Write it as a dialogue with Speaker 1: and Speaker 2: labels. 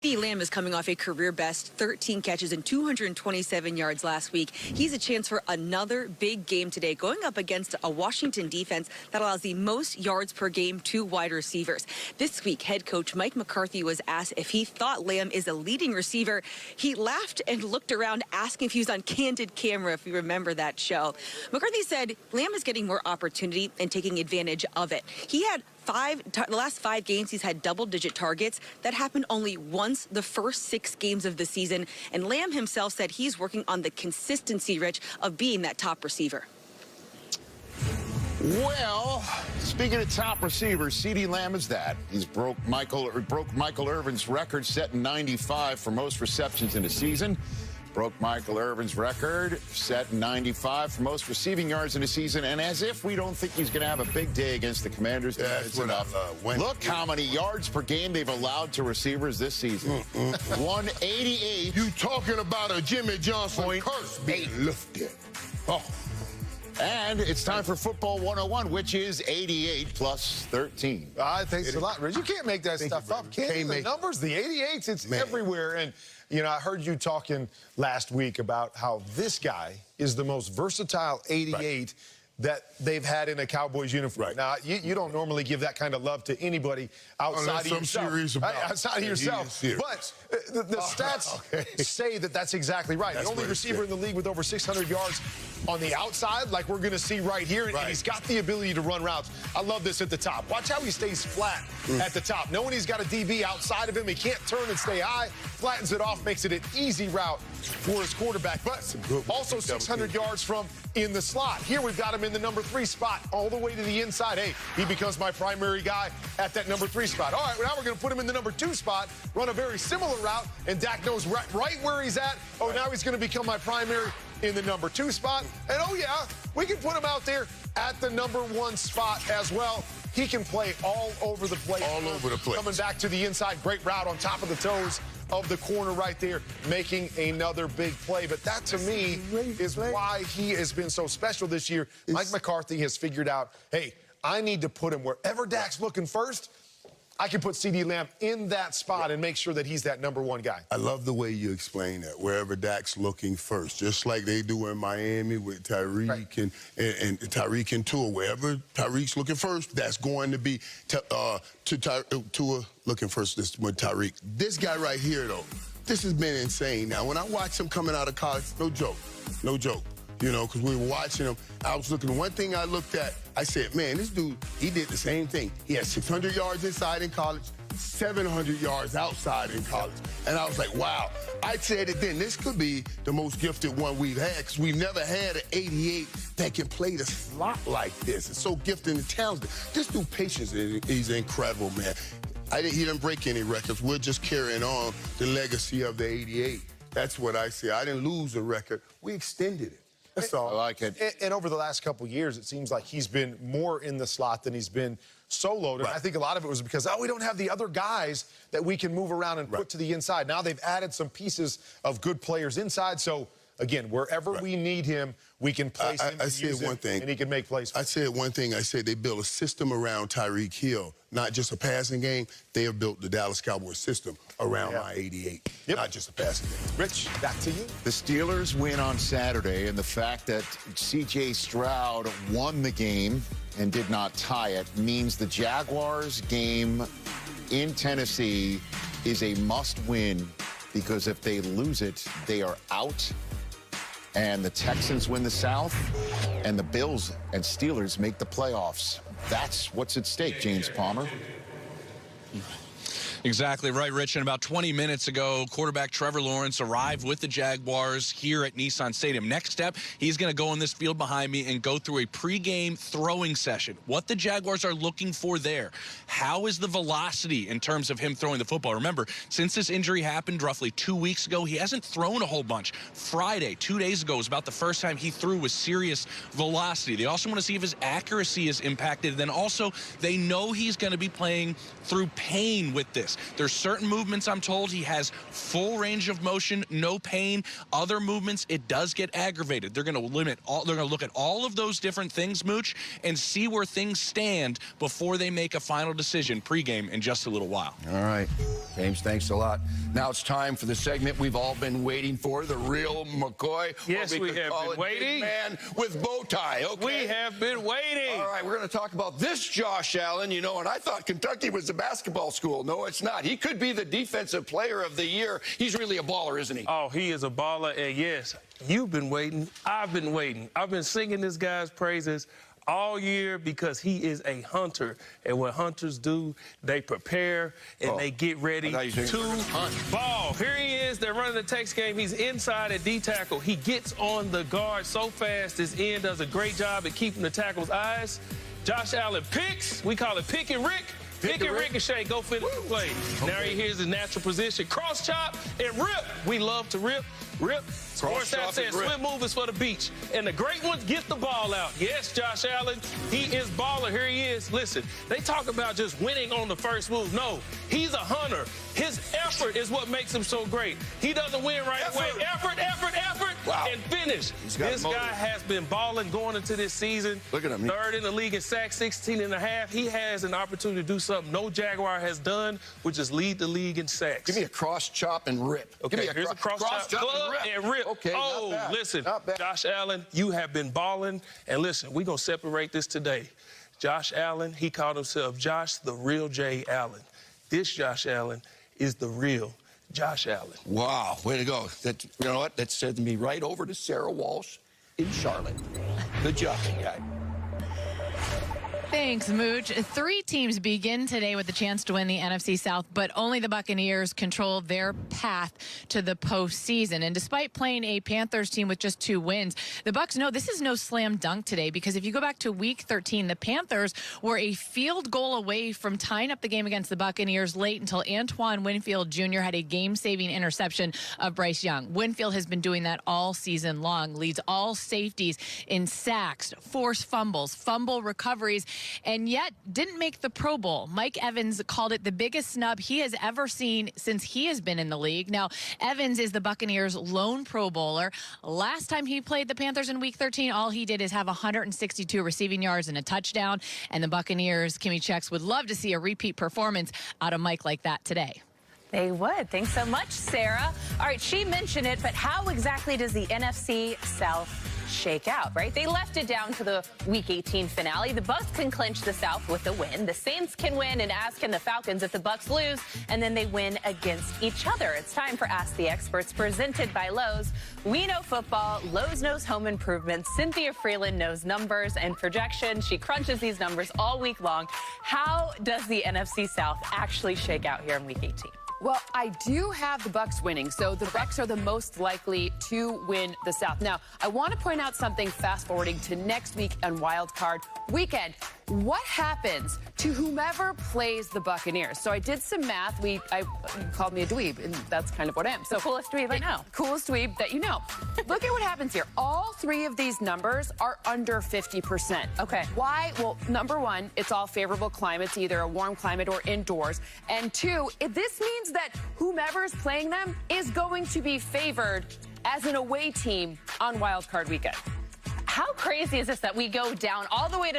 Speaker 1: CeeDee Lamb is coming off a career-best 13 catches and 227 yards last week. He's a chance for another big game today, going up against a Washington defense that allows the most yards per game to wide receivers. This week, head coach Mike McCarthy was asked if he thought Lamb is a leading receiver. He laughed and looked around, asking if he was on Candid Camera, if you remember that show. McCarthy said Lamb is getting more opportunity and taking advantage of it. He had the last 5 games, he's had double-digit targets. That happened only once the first 6 games of the season. And Lamb himself said he's working on the consistency, Rich, of being that top receiver.
Speaker 2: Well, speaking of top receivers, CeeDee Lamb is that. He's broke Michael Irvin's record, set in 95 for most receptions in a season. Broke Michael Irvin's record, set in 95 for most receiving yards in a season. And as if we don't think he's going to have a big day against the Commanders. That's enough. Look how many yards per game they've allowed to receivers this season. 188.
Speaker 3: You talking about a Jimmy Johnson curse being lifted. Oh.
Speaker 2: And it's time for Football 101, which is 88 plus 13.
Speaker 4: Thanks a lot, Rich. You can't make that stuff up. Can't the numbers, the 88s, it's everywhere. And, you know, I heard you talking last week about how this guy is the most versatile 88 that they've had in a Cowboys uniform. Now, you don't normally give that kind of love to anybody outside of yourself. Outside of yourself. But the stats say that that's exactly right. The only receiver in the league with over 600 yards on the outside, like we're going to see right here, and he's got the ability to run routes. I love this at the top. Watch how he stays flat at the top. Knowing he's got a DB outside of him, he can't turn and stay high, flattens it off, makes it an easy route for his quarterback. But also 600 yards from in the slot. Here we've got him in the number 3 spot, all the way to the inside. Hey, he becomes my primary guy at that number 3 spot. All right, well, now we're going to put him in the number 2 spot, run a very similar route, and Dak knows right where he's at. Oh, now he's going to become my primary in the number 2 spot. And, oh, yeah, we can put him out there at the number 1 spot as well. He can play all over the place.
Speaker 3: All over the place.
Speaker 4: Coming back to the inside, great route on top of the toes of the corner right there, making another big play. But that, to me, is why he has been so special this year. Mike McCarthy has figured out, hey, I need to put him wherever Dak's looking first. I can put CeeDee Lamb in that spot and make sure that he's that number 1 guy.
Speaker 3: I love the way you explain that, wherever Dak's looking first, just like they do in Miami with Tyreek and Tyreek and Tua. Wherever Tyreek's looking first, that's going to be Tua looking first with Tyreek. This guy right here, though, this has been insane. Now, when I watch him coming out of college, no joke, you know, because we were watching him. I was looking, one thing I looked at, I said, man, this dude, he did the same thing. He had 600 yards inside in college, 700 yards outside in college. And I was like, wow. I said it then, this could be the most gifted one we've had, because we've never had an 88 that can play the slot like this. It's so gifted and talented. This dude, patience, he's incredible, man. He didn't break any records. We're just carrying on the legacy of the 88. That's what I say. I didn't lose a record. We extended it. That's all.
Speaker 2: I like it.
Speaker 4: And over the last couple of years, it seems like he's been more in the slot than he's been soloed. And I think a lot of it was because, we don't have the other guys that we can move around and put to the inside. Now they've added some pieces of good players inside. So, again, wherever we need him, we can place him.
Speaker 3: I said one thing.
Speaker 4: And he can make plays.
Speaker 3: I said one thing. I said they built a system around Tyreek Hill, not just a passing game. They have built the Dallas Cowboys system around my 88, not just a passing game.
Speaker 4: Rich, back to you.
Speaker 2: The Steelers win on Saturday, and the fact that C.J. Stroud won the game and did not tie it means the Jaguars game in Tennessee is a must-win, because if they lose it, they are out. And the Texans win the South, and the Bills and Steelers make the playoffs. That's what's at stake, James Palmer.
Speaker 5: Exactly right, Rich. And about 20 minutes ago, quarterback Trevor Lawrence arrived with the Jaguars here at Nissan Stadium. Next step, he's going to go on this field behind me and go through a pregame throwing session. What the Jaguars are looking for there. How is the velocity in terms of him throwing the football? Remember, since this injury happened roughly 2 weeks ago, he hasn't thrown a whole bunch. Friday, 2 days ago, was about the first time he threw with serious velocity. They also want to see if his accuracy is impacted. Then also, they know he's going to be playing through pain with this. this. There's certain movements I'm told he has full range of motion, no pain. Other movements, it does get aggravated. They're going to look at all of those different things, Mooch, and see where things stand before they make a final decision pregame in just a little while.
Speaker 6: All right. James, thanks a lot. Now it's time for the segment we've all been waiting for, the real McCoy.
Speaker 7: Yes, we have been waiting.
Speaker 6: Big man with bow tie, okay?
Speaker 7: We have been waiting.
Speaker 6: All right, we're going to talk about this Josh Allen, you know, and I thought Kentucky was a basketball school. No, it's not. He could be the defensive player of the year. He's really a baller, isn't he?
Speaker 7: Oh, he is a baller, and yes, you've been waiting. I've been waiting. I've been singing this guy's praises all year because he is a hunter. And what hunters do, they prepare and they get ready to ball. Here he is. They're running the Tex game. He's inside at D tackle. He gets on the guard so fast. His end does a great job at keeping the tackle's eyes. Josh Allen picks. We call it pick and Rick. Pick and ricochet, go finish the play. Okay. Now he here's his natural position. Cross chop and rip. We love to rip. Rip. Sports Stat says swim move is for the beach. And the great ones get the ball out. Yes, Josh Allen, he is baller. Here he is. Listen, they talk about just winning on the first move. No, he's a hunter. His effort is what makes him so great. He doesn't win right away. Effort, and finish. This guy has been balling going into this season.
Speaker 6: Look at him.
Speaker 7: Third in the league in sacks, 16.5. He has an opportunity to do something no Jaguar has done, which is lead the league in sacks.
Speaker 6: Give me a cross chop and rip.
Speaker 7: Okay,
Speaker 6: give me
Speaker 7: here's a cross chop and rip.
Speaker 6: Okay,
Speaker 7: oh,
Speaker 6: not bad.
Speaker 7: listen,
Speaker 6: Not bad.
Speaker 7: Josh Allen, you have been balling. And listen, we're going to separate this today. Josh Allen, he called himself Josh the real J. Allen. This Josh Allen is the real Josh Allen.
Speaker 6: Wow, way to go. That, you know what? That sent me right over to Sarah Walsh in Charlotte. Good job, guy.
Speaker 8: Thanks, Mooch. 3 teams begin today with a chance to win the NFC South, but only the Buccaneers control their path to the postseason. And despite playing a Panthers team with just 2 wins, the Bucs know this is no slam dunk today, because if you go back to Week 13, the Panthers were a field goal away from tying up the game against the Buccaneers late until Antoine Winfield Jr. had a game-saving interception of Bryce Young. Winfield has been doing that all season long, leads all safeties in sacks, forced fumbles, fumble recoveries, and yet didn't make the Pro Bowl. Mike Evans called it the biggest snub he has ever seen since he has been in the league. Now, Evans is the Buccaneers' lone Pro Bowler. Last time he played the Panthers in Week 13, all he did is have 162 receiving yards and a touchdown. And the Buccaneers, Kimmy Checks, would love to see a repeat performance out of Mike like that today.
Speaker 9: They would. Thanks so much, Sarah. All right, she mentioned it, but how exactly does the NFC South shake out, right? They left it down to the Week 18 finale. The Bucs can clinch the South with a win. The Saints can win, and as can the Falcons if the Bucs lose, and then they win against each other. It's time for Ask the Experts, presented by Lowe's. We know football. Lowe's knows home improvement. Cynthia Freeland knows numbers and projections. She crunches these numbers all week long. How does the NFC South actually shake out here in Week 18?
Speaker 10: Well, I do have the Bucs winning, so the Bucs are the most likely to win the South. Now, I want to point out something fast-forwarding to next week on Wild Card Weekend. What happens to whomever plays the Buccaneers? So I did some math. You called me a dweeb, and that's kind of what I am. So
Speaker 9: the coolest dweeb I know.
Speaker 10: Coolest dweeb that you know. Look at what happens here. All 3 of these numbers are under 50%.
Speaker 9: Okay.
Speaker 10: Why? Well, number 1, it's all favorable climates, either a warm climate or indoors. And 2, this means that whomever's playing them is going to be favored as an away team on Wild Card Weekend.
Speaker 9: How crazy is this that we go down all the way to